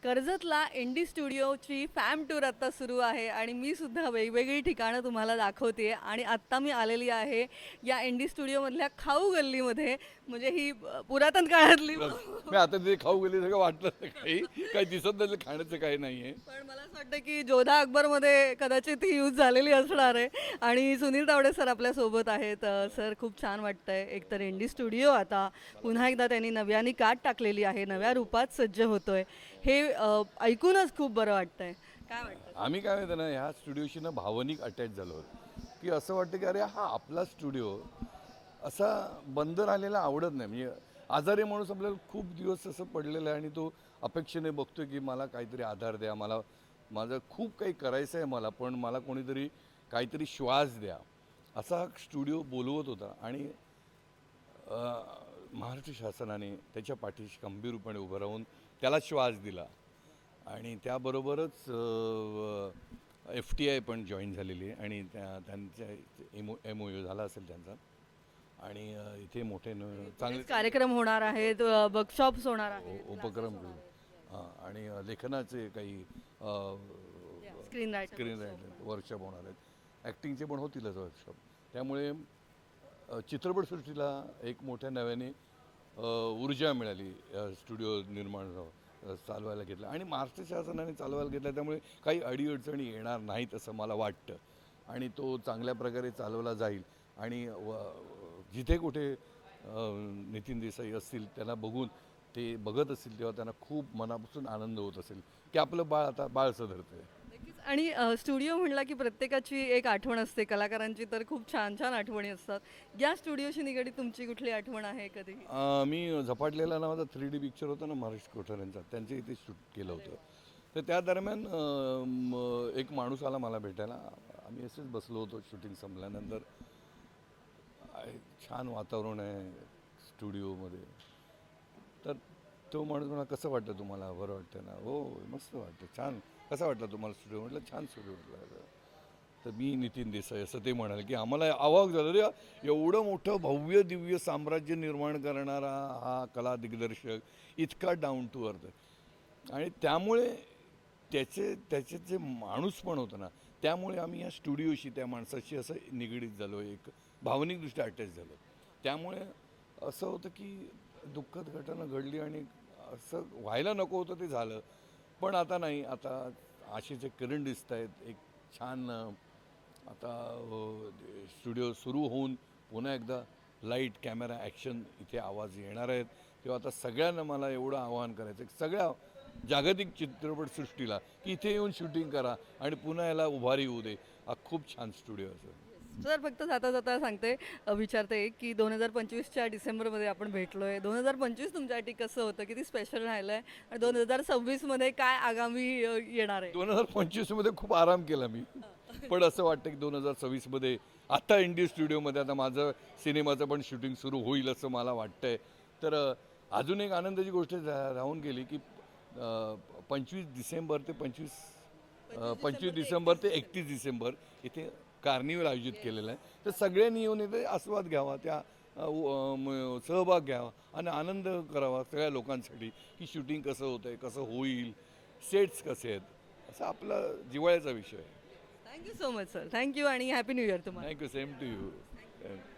कर्जतला Indi स्टुडिओची फॅम tour आता सुरू आहे आणि मी सुद्धा वेगवेगळी ठिकाणं तुम्हाला दाखवते आणि आत्ता मी आलेली आहे या इंडी स्टुडिओमधल्या खाऊ गल्लीमध्ये. म्हणजे ही पुरातन काळातली मी आता ते खाऊ गेले सगळं वाटलं नाही काही दिसत नाही खाण्याचं काही नाही आहे. पण मला असं वाटतं की जोधा अकबरमध्ये कदाचित ही यूज झालेली असणार आहे. आणि सुनील तावडे सर आपल्यासोबत आहेत. सर खूप छान वाटतंय. एकतर इंडी स्टुडिओ आता पुन्हा एकदा त्यांनी नव्याने काट टाकलेली आहे, नव्या रूपात सज्ज होतोय. हे ऐकूनच खूप बरं वाटतंय. काय वाटतं? आम्ही काय माहिती ना ह्या स्टुडिओशी ना भावनिक अटॅच झालो की असं वाटतं की अरे हा आपला स्टुडिओ असा बंद राहिलेला आवडत नाही. म्हणजे आजारी माणूस आपल्याला खूप दिवस असं पडलेलं आहे आणि तो अपेक्षेने बघतो की मला काहीतरी आधार द्या, मला माझं खूप काही करायचं आहे मला, पण मला कोणीतरी काहीतरी श्वास द्या असा हा स्टुडिओ बोलवत होता. आणि महाराष्ट्र शासनाने त्याच्या पाठीशी खंबीरपणे उभं राहून त्याला श्वास दिला. आणि त्याबरोबरच FTI पण जॉईन झालेली आहे आणि त्यांच्या MOU झाला असेल त्यांचा. आणि इथे मोठे चांगले कार्यक्रम होणार आहेत, वर्कशॉप्स होणार आहेत, उपक्रम आणि लेखनाचे काही screen writer. Screen writing workshop होणार आहेत, ॲक्टिंगचे पण होतीलच वर्कशॉप. त्यामुळे चित्रपटसृष्टीला एक मोठ्या नव्याने ऊर्जा मिळाली. स्टुडिओ निर्माण चालवायला घेतलं आणि महाराष्ट्र शासनाने चालवायला घेतलं, त्यामुळे काही अडीअडचणी येणार नाहीत असं मला वाटतं. आणि तो चांगल्या प्रकारे चालवला जाईल. आणि जिथे कुठे नितीन देसाई असतील त्यांना बघून ते बघत असतील तेव्हा त्यांना खूप मनापासून आनंद होत असेल की आपलं बाळ आता बाळसं धरतंय. नक्कीच. आणि स्टुडिओ म्हणला की प्रत्येकाची एक आठवण असते. कलाकारांची तर खूप छान छान आठवणी असतात. या स्टुडिओशी निगडीत तुमची कुठली आठवण आहे कधी? मी झपाटलेला नावाचा 3D पिक्चर होता ना महाराष्ट्र कोठाऱ्यांचा, त्यांच्या इथे शूट केलं होतं. तर त्या दरम्यान एक माणूस आला मला भेटायला. आम्ही असेच बसलो होतो शूटिंग संपल्यानंतर. छान वातावरण आहे स्टुडिओमध्ये. तर तो माणूस म्हणा कसं वाटतं तुम्हाला, बरं वाटतं ना? हो मस्त वाटतं, छान. कसं वाटलं तुम्हाला स्टुडिओ? म्हटलं छान स्टुडिओ म्हटलं. तर मी नितीन देसाई असं ते म्हणाले की आम्हाला अवाक झालं रे, एवढं मोठं भव्य दिव्य साम्राज्य निर्माण करणारा हा कला दिग्दर्शक इतका डाऊन टू अर्थ. आणि त्यामुळे त्याचे जे माणूस पण होतं ना, त्यामुळे आम्ही या स्टुडिओशी त्या माणसाशी असं निगडीत झालो, एक भावनिकदृष्ट्या अटॅच झालो. त्यामुळे असं होतं की दुःखद घटना घडली आणि असं व्हायला नको होतं ते झालं. पण आता नाही, आता आशेचे किरण दिसत आहेत. एक छान आता स्टुडिओ सुरू होऊन पुन्हा एकदा लाईट कॅमेरा ॲक्शन इथे आवाज येणार आहेत. तेव्हा आता सगळ्यांना मला एवढं आवाहन करायचं की सगळ्या जागतिक चित्रपटसृष्टीला की इथे येऊन शूटिंग करा आणि पुन्हा याला उभारी येऊ दे. हा खूप छान स्टुडिओ असेल. सर फक्त जाता जाता सांगते, विचारते की 2025च्या डिसेंबरमध्ये आपण भेटलोय. 2025 तुमच्यासाठी कसं होतं, किती स्पेशल राहिलं आहे आणि 2026मध्ये काय आगामी येणार आहे? 2025मध्ये खूप आराम केला मी. पण असं वाटतं की 2026मध्ये आता इंडी स्टुडिओमध्ये आता माझं सिनेमाचं पण शूटिंग सुरू होईल असं मला वाटतंय. तर अजून एक आनंदाची गोष्ट राहून गेली की 25 डिसेंबर ते 31 डिसेंबर इथे कार्निवल आयोजित केलेलं आहे. तर सगळ्यांनी येऊन इथे आस्वाद घ्यावा, त्या सहभाग घ्यावा आणि आनंद करावा सगळ्या लोकांसाठी की शूटिंग कसं होतं आहे, कसं होईल, सेट्स कसे आहेत, असा आपला जिव्हाळ्याचा विषय आहे. Thank you so much sir. Thank you आणि हॅपी न्यू इयर तुम्हाला. Thank you, same to you.